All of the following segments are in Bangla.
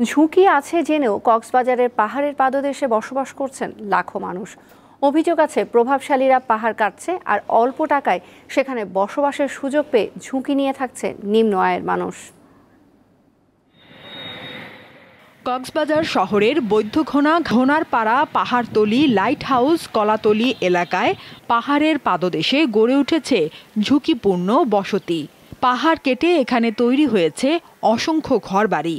ঝুঁকি আছে জেনেও কক্সবাজারের পাহাড়ের পাদদেশে বসবাস করছেন লাখো মানুষ। অভিযোগ আছে প্রভাবশালীরা পাহাড় কাটছে আর অল্প টাকায় সেখানে বসবাসের সুযোগ পেয়ে ঝুঁকি নিয়ে থাকছে নিম্ন আয়ের মানুষ। কক্সবাজার শহরের বৈদ্যঘোনা, ঘোনারপাড়া, পাহাড়তলি, লাইট হাউস, কলাতলি এলাকায় পাহাড়ের পাদদেশে গড়ে উঠেছে ঝুঁকিপূর্ণ বসতি। পাহাড় কেটে এখানে তৈরি হয়েছে অসংখ্য ঘরবাড়ি।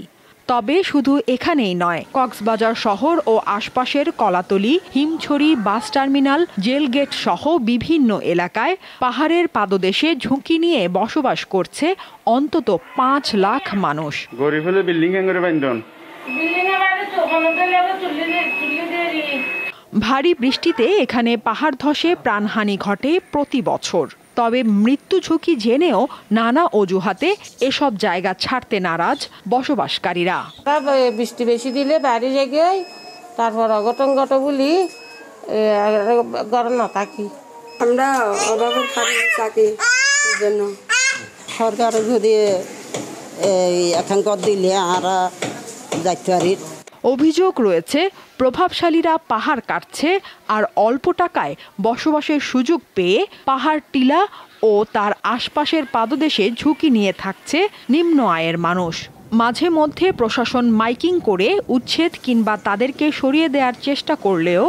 তবে শুধু এখানেই নয়, কক্সবাজার শহর ও আশপাশের Kolatoli, Himchhari, bus terminal, jail gate সহ বিভিন্ন এলাকায় পাহাড়ের পাদদেশে ঝুঁকি নিয়ে বসবাস করছে অন্তত 5 লাখ মানুষ। ভারী বৃষ্টিতে এখানে পাহাড় ধসে প্রাণহানি ঘটে প্রতি বছর। তবে মৃত্যু ঝুঁকি জেনেও নানা অজুহাতে এসব জায়গা ছাড়তে নারাজ বসবাসকারীরা। বৃষ্টি বেশি দিলে বাড়ি জায়গায় তারপর অঘটন ঘটে বলি গরম না থাকি। আমরা অভাবের কারণে থাকি, এই জন্য সরকার যদি এখন কর দিলে আর যাইতে পারি। অভিযোগ রয়েছে প্রভাবশালীরা পাহাড় কাটছে আর অল্প টাকায় বসবাসের সুযোগ পেয়ে পাহাড় টিলা ও তার আশপাশের পাদদেশে ঝুঁকি নিয়ে থাকছে নিম্ন আয়ের মানুষ। মাঝে মধ্যে প্রশাসন মাইকিং করে উচ্ছেদ কিংবা তাদেরকে সরিয়ে দেওয়ার চেষ্টা করলেও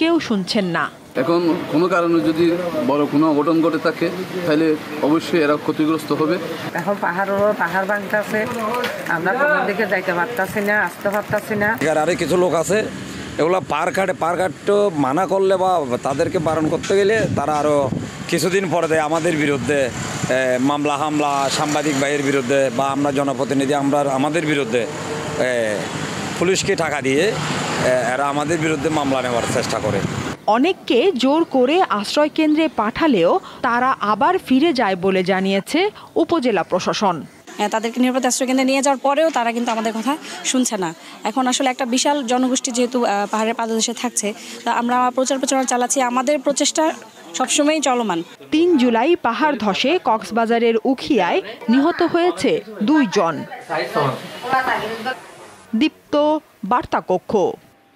কেউ শুনছেন না। এখন কোনো কারণে যদি বড় কোনো অঘটন ঘটে থাকে তাহলে অবশ্যই এরা ক্ষতিগ্রস্ত হবে। এখন পাহাড় ভাঙতেছে, আমরা কোন দিকে যাইতে পারতাছি না, আসতে পারতাছি না। আরে কিছু লোক আছে এগুলা পার কাটতে মানা করলে বা তাদেরকে বারণ করতে গেলে তারা আরো কিছুদিন পরে দেয় আমাদের বিরুদ্ধে মামলা হামলা, সাংবাদিক ভাইয়ের বিরুদ্ধে বা আমরা জনপ্রতিনিধি আমাদের বিরুদ্ধে পুলিশকে টাকা দিয়ে এরা আমাদের বিরুদ্ধে মামলা নেওয়ার চেষ্টা করে। অনেককে জোর করে আশ্রয় কেন্দ্রে পাঠালেও তারা আবার ফিরে যায় বলে জানিয়েছে উপজেলা প্রশাসন। তাদেরকে নিরাপদ আশ্রয়কেন্দ্রে নিয়ে যাওয়ার পরেও তারা কিন্তু আমাদের কথা শুনছে না। এখন আসলে একটা বিশাল জনগোষ্ঠী যেহেতু পাহাড়ের পাদদেশে থাকছে, তা আমরা প্রচারণা চালাচ্ছি, আমাদের প্রচেষ্টা সবসময়ই চলমান। 3 জুলাই পাহাড় ধসে কক্সবাজারের উখিয়ায় নিহত হয়েছে 2 জন। দীপ্ত বার্তা কক্ষ।